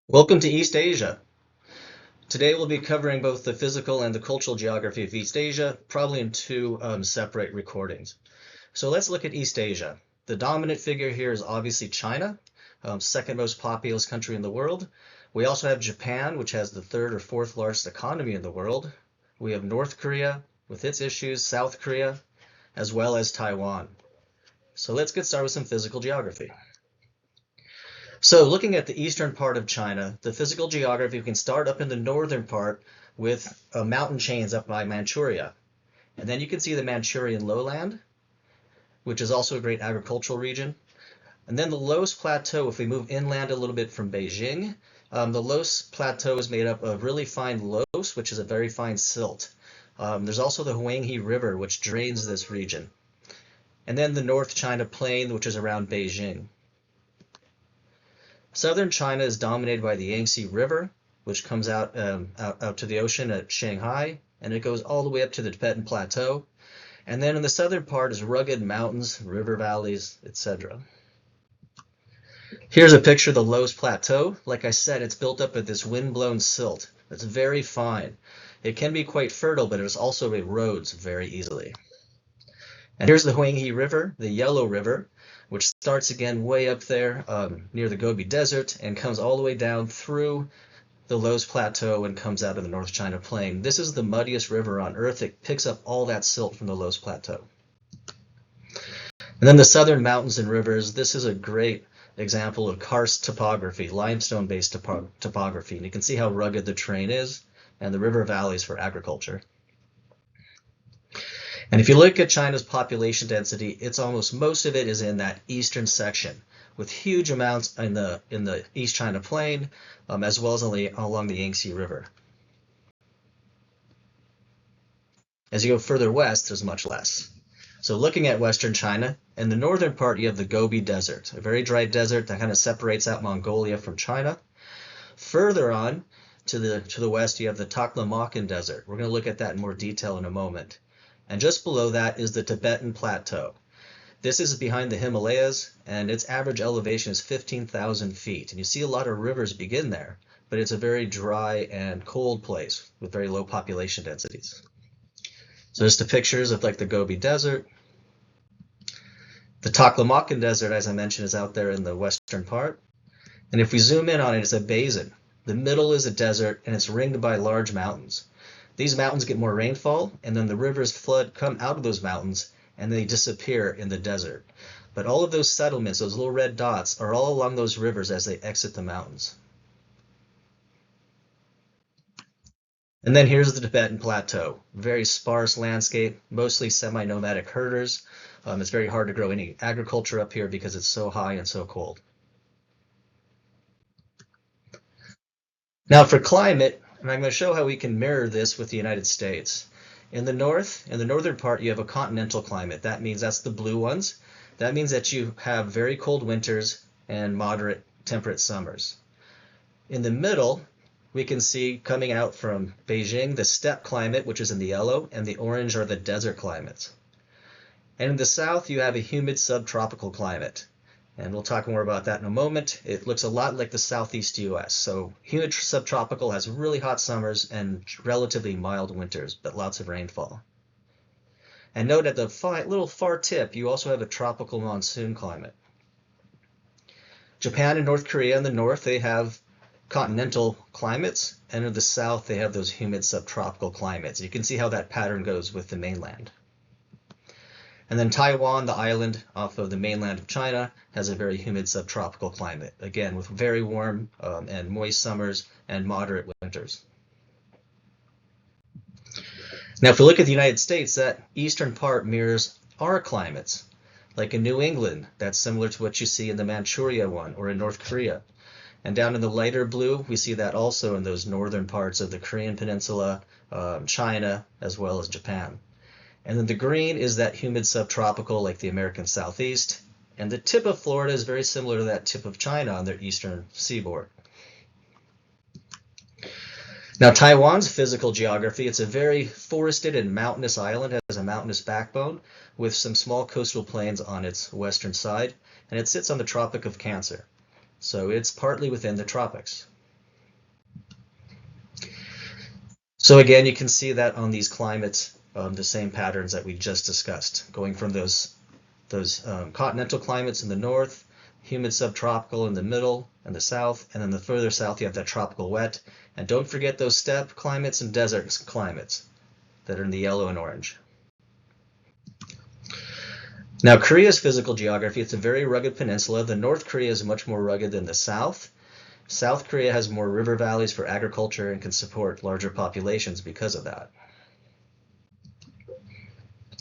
Welcome to East Asia. Today we'll be covering both the physical and the cultural geography of East Asia, probably in two separate recordings. So let's look at East Asia. The dominant figure here is obviously China, second most populous country in the world. We also have Japan, which has the third or fourth largest economy in the world. We have North Korea with its issues, South Korea, as well as Taiwan. So let's get started with some physical geography. So looking at the eastern part of China, the physical geography, we can start up in the northern part with mountain chains up by Manchuria. And then you can see the Manchurian lowland, which is also a great agricultural region. And then the Loess Plateau, if we move inland a little bit from Beijing, the Loess Plateau is made up of really fine loess, which is a very fine silt. There's also the Huanghe River, which drains this region. And then the North China Plain, which is around Beijing. Southern China is dominated by the Yangtze River, which comes out to the ocean at Shanghai, and it goes all the way up to the Tibetan Plateau. And then in the southern part is rugged mountains, river valleys, etc. Here's a picture of the Loess Plateau. Like I said, it's built up of this wind-blown silt. It's very fine. It can be quite fertile, but it also erodes very easily. And here's the Huanghe River, the Yellow River, which starts again way up there near the Gobi Desert and comes all the way down through the Loess Plateau and comes out of the North China Plain. This is the muddiest river on Earth. It picks up all that silt from the Loess Plateau. And then the southern mountains and rivers. This is a great example of karst topography, limestone-based topography. And you can see how rugged the terrain is and the river valleys for agriculture. And if you look at China's population density, it's almost most of it is in that eastern section, with huge amounts in the East China Plain, as well as along the Yangtze River. As you go further west, there's much less. So looking at Western China, in the northern part you have the Gobi Desert, a very dry desert that kind of separates out Mongolia from China. Further on to the west, you have the Taklamakan Desert. We're going to look at that in more detail in a moment. And just below that is the Tibetan Plateau. This is behind the Himalayas, and its average elevation is 15,000 feet. And you see a lot of rivers begin there, but it's a very dry and cold place with very low population densities. So just the pictures of like the Gobi Desert. The Taklamakan Desert, as I mentioned, is out there in the western part. And if we zoom in on it, it's a basin. The middle is a desert, and it's ringed by large mountains. These mountains get more rainfall, and then the rivers come out of those mountains, and they disappear in the desert. But all of those settlements, those little red dots, are all along those rivers as they exit the mountains. And then here's the Tibetan Plateau. Very sparse landscape, mostly semi-nomadic herders. It's very hard to grow any agriculture up here because it's so high and so cold. Now for climate, and I'm going to show how we can mirror this with the United States. In the northern part, you have a continental climate. That means that's the blue ones. That means that you have very cold winters and moderate temperate summers. In the middle, we can see coming out from Beijing, the steppe climate, which is in the yellow, and the orange are the desert climates. And in the south, you have a humid subtropical climate. And we'll talk more about that in a moment. It looks a lot like the southeast US. So humid subtropical has really hot summers and relatively mild winters, but lots of rainfall. And note at the little far tip, you also have a tropical monsoon climate. Japan and North Korea in the north, they have continental climates, and in the south, they have those humid subtropical climates. You can see how that pattern goes with the mainland. And then Taiwan, the island off of the mainland of China, has a very humid subtropical climate, again with very warm and moist summers and moderate winters. Now if we look at the United States, that eastern part mirrors our climates. Like in New England, that's similar to what you see in the Manchuria one or in North Korea. And down in the lighter blue, we see that also in those northern parts of the Korean Peninsula, China, as well as Japan. And then the green is that humid subtropical like the American Southeast. And the tip of Florida is very similar to that tip of China on their eastern seaboard. Now Taiwan's physical geography, it's a very forested and mountainous island. It has a mountainous backbone with some small coastal plains on its western side. And it sits on the Tropic of Cancer. So it's partly within the tropics. So again, you can see that on these climates, the same patterns that we just discussed, going from those continental climates in the north, humid subtropical in the middle and the south, and then the further south you have that tropical wet. And don't forget those steppe climates and desert climates that are in the yellow and orange. Now, Korea's physical geography, it's a very rugged peninsula. The North Korea is much more rugged than the South. South Korea has more river valleys for agriculture and can support larger populations because of that.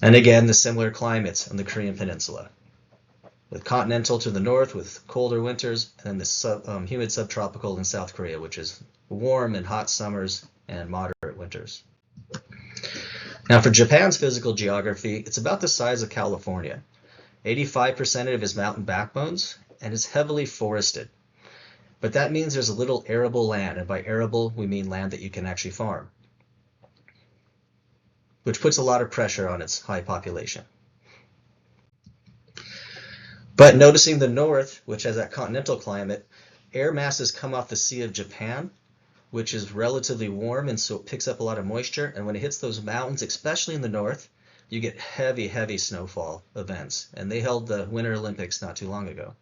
And again, the similar climates on the Korean peninsula, with continental to the north with colder winters, and then the humid subtropical in South Korea, which is warm and hot summers and moderate winters. Now for Japan's physical geography, it's about the size of California. 85% of it is mountain backbones, and it's heavily forested. But that means there's a little arable land, and by arable we mean land that you can actually farm, which puts a lot of pressure on its high population. But noticing the north, which has that continental climate, air masses come off the Sea of Japan, which is relatively warm, and so it picks up a lot of moisture. And when it hits those mountains, especially in the north, you get heavy, heavy snowfall events. And they held the Winter Olympics not too long ago.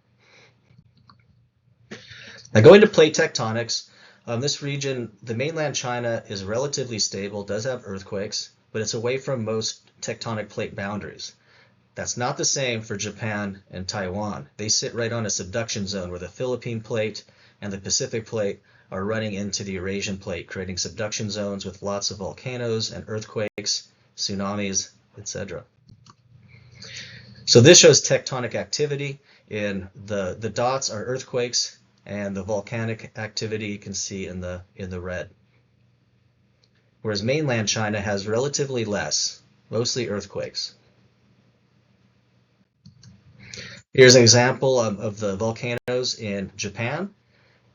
Now going to plate tectonics, this region, the mainland China is relatively stable, does have earthquakes, but it's away from most tectonic plate boundaries. That's not the same for Japan and Taiwan. They sit right on a subduction zone where the Philippine plate and the Pacific plate are running into the Eurasian plate, creating subduction zones with lots of volcanoes and earthquakes, tsunamis, etc. So this shows tectonic activity. In the dots are earthquakes, and the volcanic activity you can see in the red. Whereas mainland China has relatively less, mostly earthquakes. Here's an example of the volcanoes in Japan.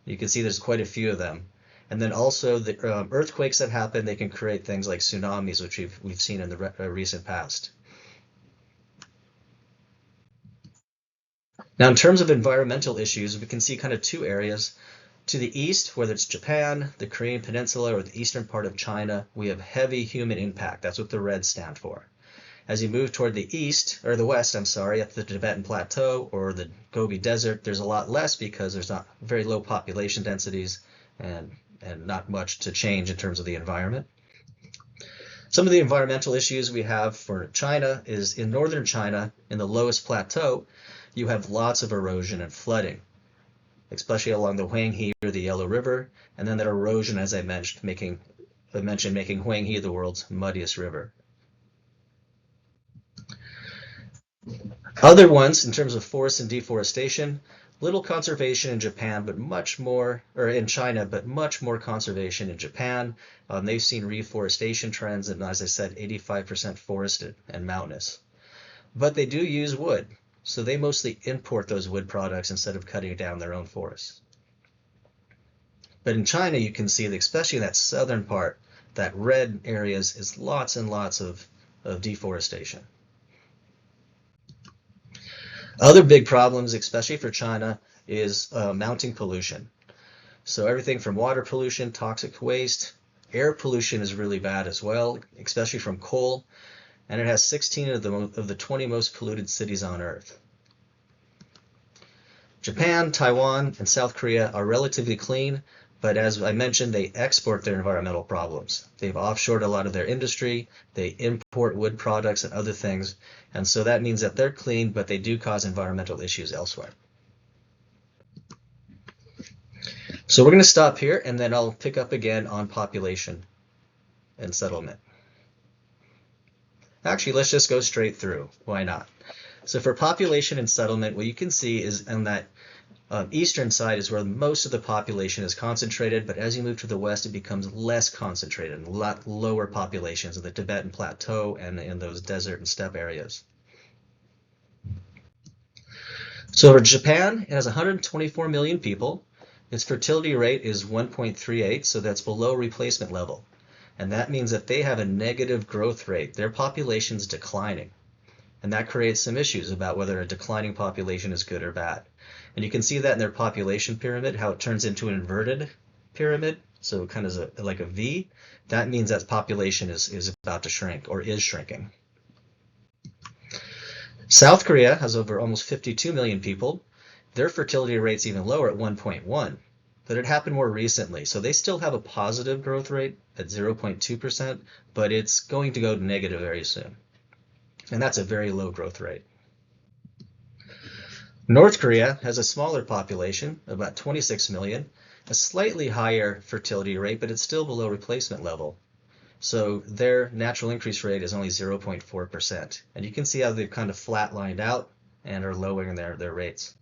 You can see there's quite a few of them. And then also the earthquakes that happen, they can create things like tsunamis, which we've seen in the recent past. Now, in terms of environmental issues, we can see kind of two areas. To the east, whether it's Japan, the Korean Peninsula, or the eastern part of China, we have heavy human impact. That's what the reds stand for. As you move toward the east, or the west, I'm sorry, at the Tibetan Plateau or the Gobi Desert, there's a lot less because there's not very low population densities and not much to change in terms of the environment. Some of the environmental issues we have for China is in northern China, in the lowest plateau, you have lots of erosion and flooding, especially along the Huanghe or the Yellow River, and then that erosion, as I mentioned, making Huanghe the world's muddiest river. Other ones, in terms of forests and deforestation, little conservation in Japan, but much more, or in China, but much more conservation in Japan. They've seen reforestation trends, and as I said, 85% forested and mountainous. But they do use wood, so they mostly import those wood products instead of cutting down their own forests. But in China, you can see that, especially in that southern part, that red areas is lots and lots of deforestation. Other big problems, especially for China, is mounting pollution. So everything from water pollution, toxic waste, air pollution is really bad as well, especially from coal, and it has 16 of the 20 most polluted cities on Earth. Japan, Taiwan, and South Korea are relatively clean, but as I mentioned, they export their environmental problems. They've offshored a lot of their industry, they import wood products and other things, and so that means that they're clean, but they do cause environmental issues elsewhere. So we're going to stop here, and then I'll pick up again on population and settlement. Actually, let's just go straight through. Why not? So for population and settlement, what you can see is on that eastern side is where most of the population is concentrated, but as you move to the west, it becomes less concentrated and a lot lower populations in the Tibetan Plateau and in those desert and steppe areas. So for Japan, it has 124 million people. Its fertility rate is 1.38, so that's below replacement level. And that means that they have a negative growth rate. Their population is declining. And that creates some issues about whether a declining population is good or bad. And you can see that in their population pyramid, how it turns into an inverted pyramid, so kind of like a V, that means that population is about to shrink or is shrinking. South Korea has over almost 52 million people. Their fertility rate's even lower at 1.1, but it happened more recently. So they still have a positive growth rate at 0.2%, but it's going to go negative very soon. And that's a very low growth rate. North Korea has a smaller population, about 26 million, a slightly higher fertility rate, but it's still below replacement level. So their natural increase rate is only 0.4%. And you can see how they've kind of flatlined out and are lowering their rates.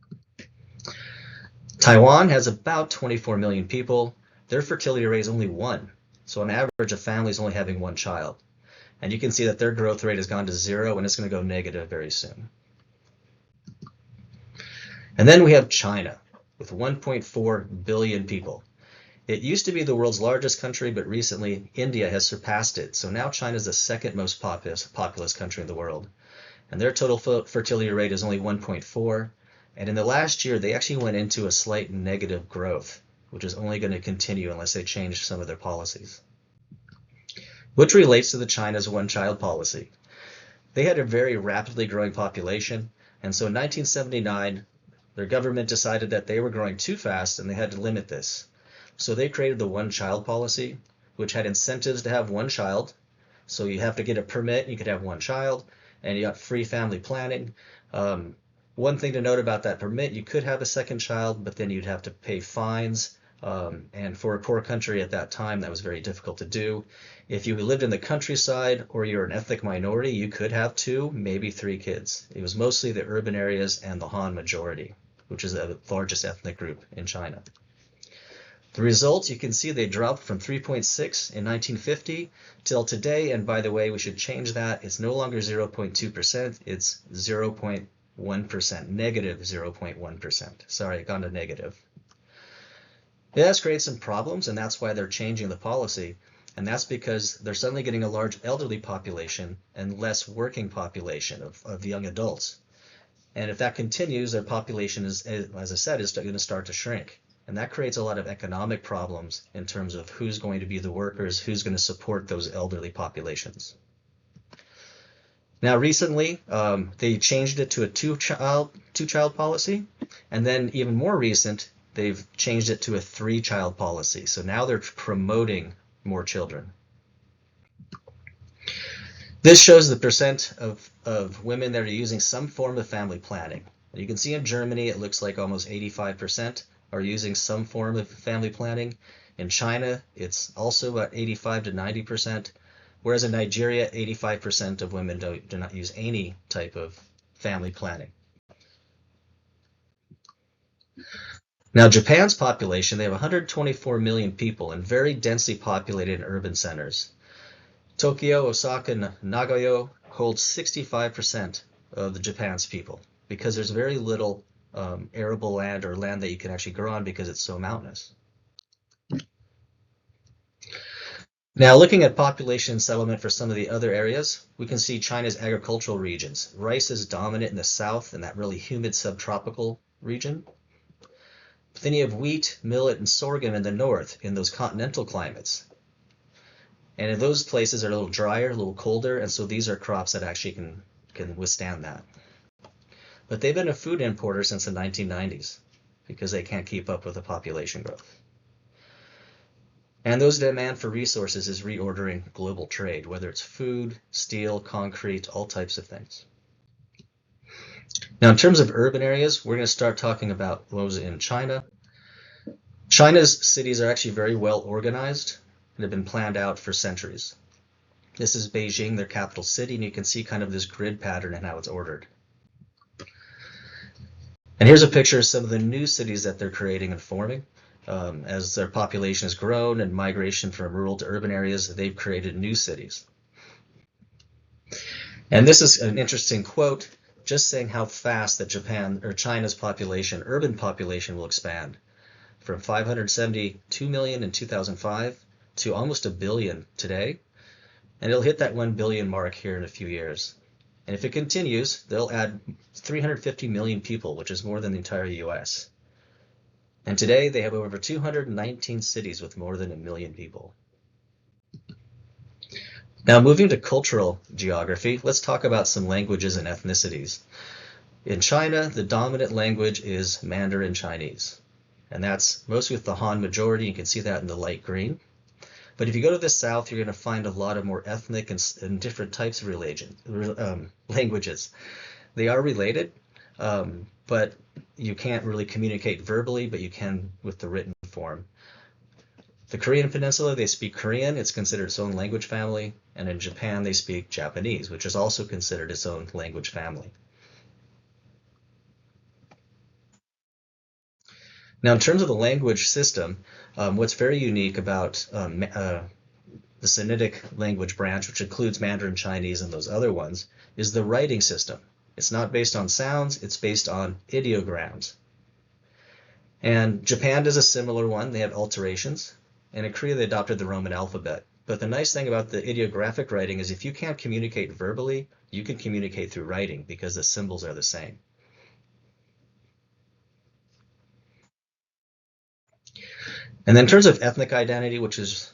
Taiwan has about 24 million people. Their fertility rate is only 1. So on average, a family is only having 1 child. And you can see that their growth rate has gone to 0 and it's going to go negative very soon. And then we have China with 1.4 billion people. It used to be the world's largest country, but recently India has surpassed it. So now China is the second most populous country in the world. And their total fertility rate is only 1.4. And in the last year, they actually went into a slight negative growth, which is only going to continue unless they change some of their policies. Which relates to the China's one-child policy. They had a very rapidly growing population. And so in 1979, their government decided that they were growing too fast and they had to limit this. So they created the one-child policy, which had incentives to have 1 child. So you have to get a permit, you could have 1 child, and you got free family planning. One thing to note about that permit, you could have a second child, but then you'd have to pay fines. And for a poor country at that time, that was very difficult to do. If you lived in the countryside or you're an ethnic minority, you could have 2, maybe 3 kids. It was mostly the urban areas and the Han majority, which is the largest ethnic group in China. The results, you can see they dropped from 3.6 in 1950 till today. And by the way, we should change that. It's no longer 0.2%. It's 0.1%, negative 0.1%. Sorry, it gone to negative. It has created some problems, and that's why they're changing the policy. And that's because they're suddenly getting a large elderly population and less working population of young adults. And if that continues, their population is, as I said, is going to start to shrink. And that creates a lot of economic problems in terms of who's going to be the workers, who's going to support those elderly populations. Now, recently, they changed it to a two-child policy. And then even more recent, they've changed it to a 3-child policy. So now they're promoting more children. This shows the percent of women that are using some form of family planning. You can see in Germany, it looks like almost 85% are using some form of family planning. In China, it's also about 85 to 90%, whereas in Nigeria, 85% of women do not use any type of family planning. Now, Japan's population, they have 124 million people and very densely populated in urban centers. Tokyo, Osaka, and Nagoya hold 65% of Japan's people because there's very little arable land or land that you can actually grow on because it's so mountainous. Now, looking at population settlement for some of the other areas, we can see China's agricultural regions. Rice is dominant in the south in that really humid subtropical region. But then you have wheat, millet, and sorghum in the north in those continental climates. And in those places are a little drier, a little colder, and so these are crops that actually can withstand that. But they've been a food importer since the 1990s because they can't keep up with the population growth. And those demand for resources is reordering global trade, whether it's food, steel, concrete, all types of things. Now, in terms of urban areas, we're going to start talking about what was in China. China's cities are actually very well organized and have been planned out for centuries. This is Beijing, their capital city, and you can see kind of this grid pattern and how it's ordered. And here's a picture of some of the new cities that they're creating and forming. As their population has grown and migration from rural to urban areas, they've created new cities. And this is an interesting quote, just saying how fast that China's population, urban population, will expand from 572 million in 2005 to almost 1 billion today. And it'll hit that 1 billion mark here in a few years. And if it continues, they'll add 350 million people, which is more than the entire US. And today they have over 219 cities with more than 1 million people. Now, moving to cultural geography, let's talk about some languages and ethnicities. In China, the dominant language is Mandarin Chinese, and that's mostly with the Han majority. You can see that in the light green. But if you go to the south, you're going to find a lot of more ethnic and different types of languages. They are related, but you can't really communicate verbally, but you can with the written form. The Korean Peninsula, they speak Korean. It's considered its own language family. And in Japan, they speak Japanese, which is also considered its own language family. Now, in terms of the language system, what's very unique about the Sinitic language branch, which includes Mandarin Chinese and those other ones, is the writing system. It's not based on sounds, it's based on ideograms. And Japan does a similar one. They have alterations. And in Korea, they adopted the Roman alphabet. But the nice thing about the ideographic writing is if you can't communicate verbally, you can communicate through writing because the symbols are the same. And then in terms of ethnic identity, which is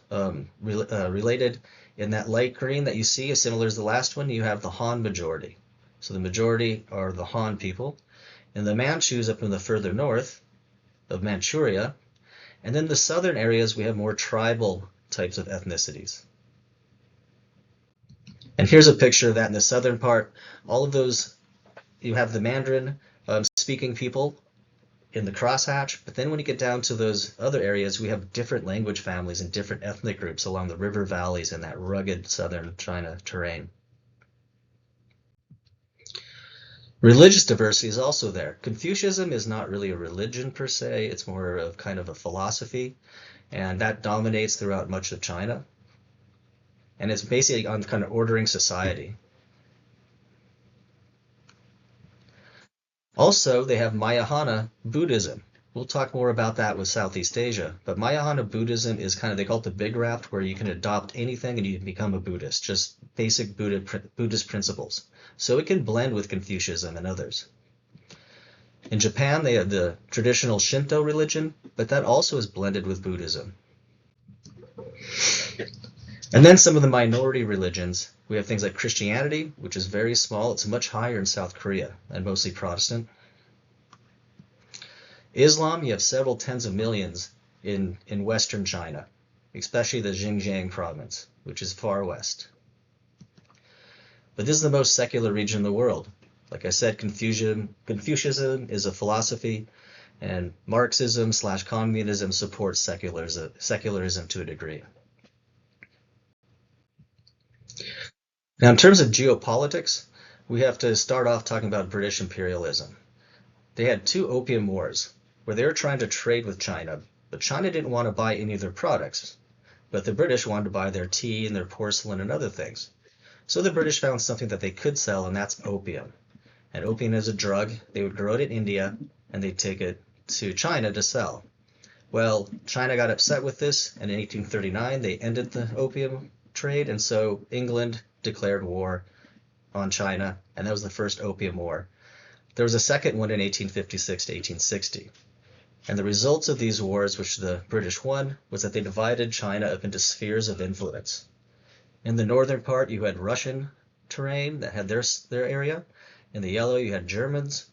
related, in that light green that you see, is similar to the last one, you have the Han majority. So the majority are the Han people. And the Manchus up in the further north of Manchuria. And then the southern areas, we have more tribal types of ethnicities. And here's a picture of that in the southern part. All of those, you have the Mandarin speaking people in the crosshatch, but then when you get down to those other areas, we have different language families and different ethnic groups along the river valleys in that rugged southern China terrain. Religious diversity is also there. Confucianism is not really a religion per se, it's more of kind of a philosophy, and that dominates throughout much of China. And it's basically on kind of ordering society. Also, they have Mahayana Buddhism. We'll talk more about that with Southeast Asia, but Mahayana Buddhism is kind of, they call it the big raft, where you can adopt anything and you can become a Buddhist, just basic Buddhist principles. So it can blend with Confucianism and others. In Japan, they have the traditional Shinto religion, but that also is blended with Buddhism. And then some of the minority religions, we have things like Christianity, which is very small. It's much higher in South Korea and mostly Protestant. Islam, you have several tens of millions in Western China, especially the Xinjiang province, which is far west. But this is the most secular region in the world. Like I said, Confucianism is a philosophy, and Marxism/communism supports secularism to a degree. Now, in terms of geopolitics, we have to start off talking about British imperialism. They had 2 opium wars where they were trying to trade with China, but China didn't want to buy any of their products, but the British wanted to buy their tea and their porcelain and other things. So the British found something that they could sell, and that's opium. And opium is a drug. They would grow it in India, and they'd take it to China to sell. Well, China got upset with this, and in 1839 they ended the opium trade, and so England declared war on China, and that was the first Opium War. There was a second one in 1856 to 1860. And the results of these wars, which the British won, was that they divided China up into spheres of influence. In the northern part, you had Russian terrain that had their area. In the yellow, you had Germans.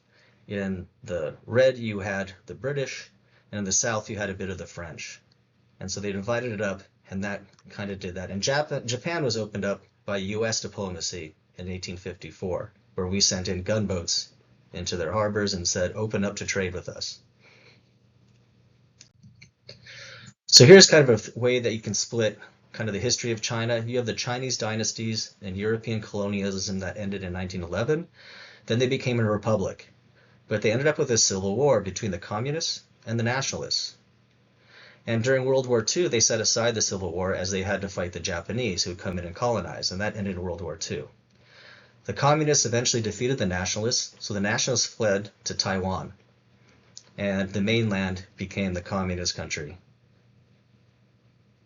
In the red, you had the British. And in the south, you had a bit of the French. And so they divided it up, and that kind of did that. And Japan was opened up by U.S. diplomacy in 1854, where we sent in gunboats into their harbors and said, open up to trade with us. So here's kind of a way that you can split kind of the history of China. You have the Chinese dynasties and European colonialism that ended in 1911. Then they became a republic. But they ended up with a civil war between the communists and the nationalists. And during World War II, they set aside the Civil War as they had to fight the Japanese who would come in and colonize, and that ended in World War II. The communists eventually defeated the nationalists, so the nationalists fled to Taiwan, and the mainland became the communist country,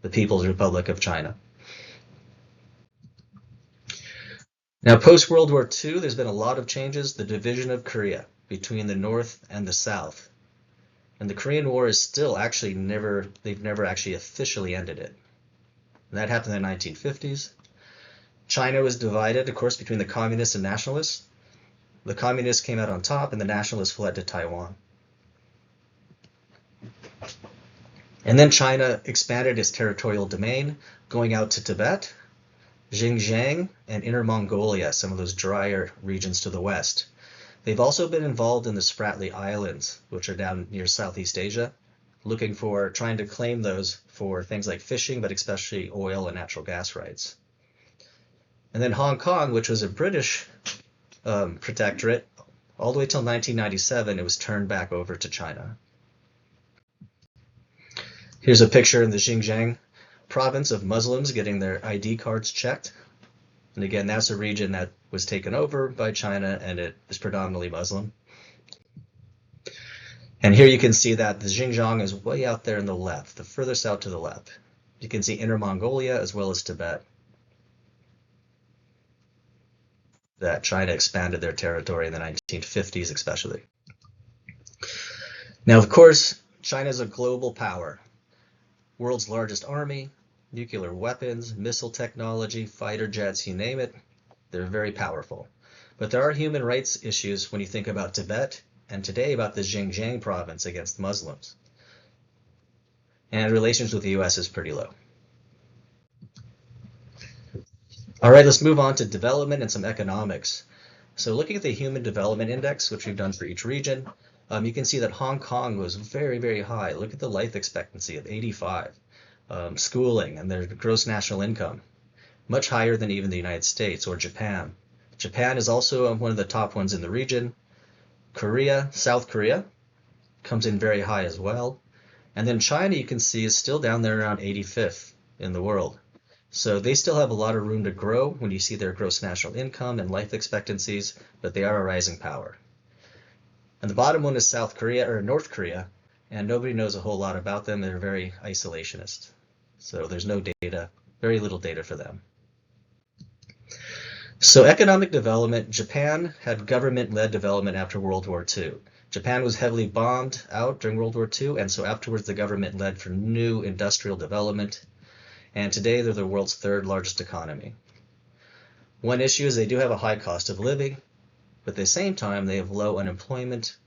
the People's Republic of China. Now, post-World War II, there's been a lot of changes. The division of Korea between the North and the South. And the Korean War is still actually they've never actually officially ended it. And that happened in the 1950s. China was divided, of course, between the communists and nationalists. The communists came out on top and the nationalists fled to Taiwan. And then China expanded its territorial domain, going out to Tibet, Xinjiang, and Inner Mongolia, some of those drier regions to the west. They've also been involved in the Spratly Islands, which are down near Southeast Asia, trying to claim those for things like fishing, but especially oil and natural gas rights. And then Hong Kong, which was a British protectorate, all the way till 1997, it was turned back over to China. Here's a picture in the Xinjiang province of Muslims getting their ID cards checked. And again, that's a region that was taken over by China, and it is predominantly Muslim. And here you can see that the Xinjiang is way out there in the left, the furthest out to the left. You can see Inner Mongolia as well as Tibet. That China expanded their territory in the 1950s especially. Now, of course, China is a global power. World's largest army, nuclear weapons, missile technology, fighter jets, you name it, they're very powerful. But there are human rights issues when you think about Tibet, and today about the Xinjiang province against Muslims. And relations with the US is pretty low. All right, let's move on to development and some economics. So looking at the Human Development Index, which we've done for each region, you can see that Hong Kong was very, very high. Look at the life expectancy of 85. Schooling and their gross national income, much higher than even the United States or Japan. Japan is also one of the top ones in the region. South Korea, comes in very high as well. And then China, you can see, is still down there around 85th in the world. So they still have a lot of room to grow when you see their gross national income and life expectancies, but they are a rising power. And the bottom one is North Korea, and nobody knows a whole lot about them. They're very isolationist. So there's no data, very little data for them. So economic development, Japan had government-led development after World War II. Japan was heavily bombed out during World War II, and so afterwards the government led for new industrial development. And today they're the world's third largest economy. One issue is they do have a high cost of living, but at the same time they have low unemployment,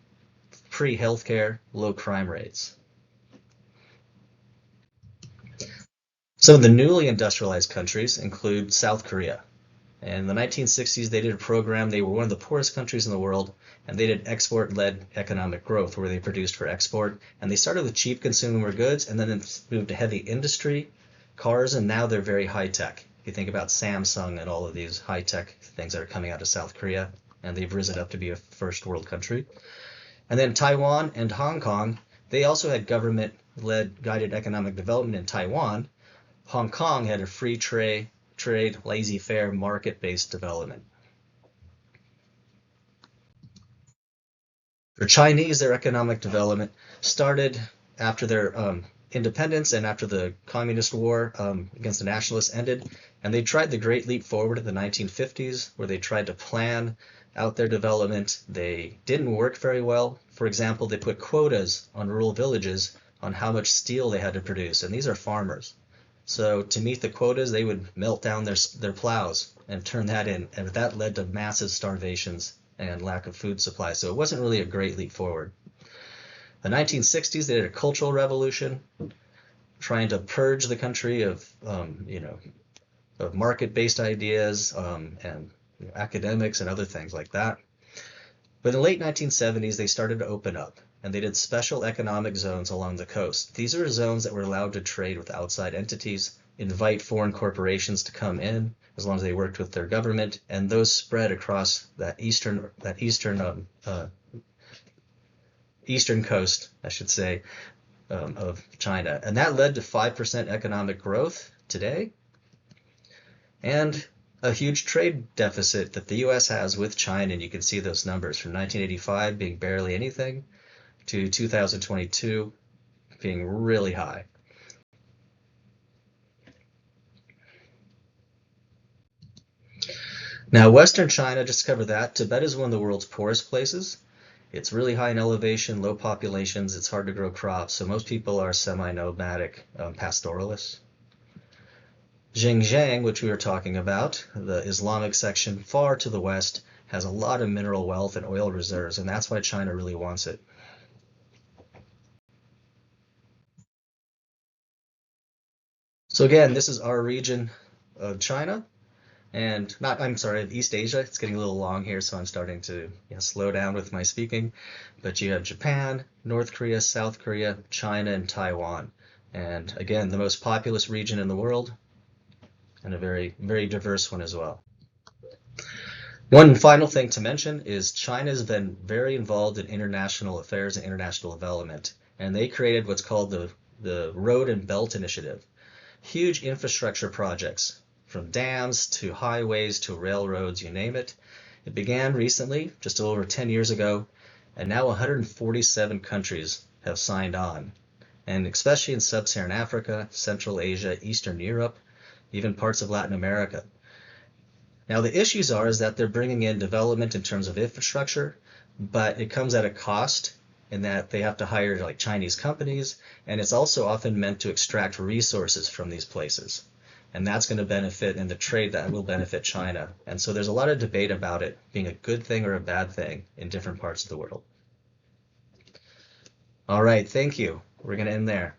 free healthcare, low crime rates. Some of the newly industrialized countries include South Korea. In the 1960s, they did a program. They were one of the poorest countries in the world, and they did export-led economic growth where they produced for export. And they started with cheap consumer goods and then moved to heavy industry, cars, and now they're very high-tech. If you think about Samsung and all of these high-tech things that are coming out of South Korea, and they've risen up to be a first world country. And then Taiwan and Hong Kong, they also had government-led guided economic development in Taiwan. Hong Kong had a free trade, laissez-faire, market-based development. For Chinese, their economic development started after their independence and after the Communist War against the nationalists ended, and they tried the Great Leap Forward in the 1950s, where they tried to plan out their development. They didn't work very well. For example, they put quotas on rural villages on how much steel they had to produce, and these are farmers. So to meet the quotas, they would melt down their plows and turn that in, and that led to massive starvations and lack of food supply. So it wasn't really a great leap forward. The 1960s, they did a cultural revolution, trying to purge the country of market-based ideas and academics and other things like that. But in the late 1970s, they started to open up, and they did special economic zones along the coast. These are zones that were allowed to trade with outside entities, invite foreign corporations to come in as long as they worked with their government, and those spread across that eastern coast, I should say, of China. And that led to 5% economic growth today, and a huge trade deficit that the US has with China, and you can see those numbers from 1985 being barely anything to 2022 being really high. Now, Western China, just to cover that, Tibet is one of the world's poorest places. It's really high in elevation, low populations, it's hard to grow crops, so most people are semi-nomadic pastoralists. Xinjiang, which we were talking about, the Islamic section far to the west, has a lot of mineral wealth and oil reserves, and that's why China really wants it. So again, this is our region of China, and I'm sorry, of East Asia. It's getting a little long here, so I'm starting to slow down with my speaking. But you have Japan, North Korea, South Korea, China, and Taiwan. And again, the most populous region in the world, and a very, very diverse one as well. One final thing to mention is China's been very involved in international affairs and international development, and they created what's called the Road and Belt Initiative. Huge infrastructure projects, from dams to highways to railroads, you name it. It began recently, just over 10 years ago, and now 147 countries have signed on. And especially in sub-Saharan Africa, Central Asia, Eastern Europe, even parts of Latin America. Now the issues is that they're bringing in development in terms of infrastructure, but it comes at a cost in that they have to hire like Chinese companies, and it's also often meant to extract resources from these places. And that's going to benefit in the trade that will benefit China. And so there's a lot of debate about it being a good thing or a bad thing in different parts of the world. All right, thank you. We're going to end there.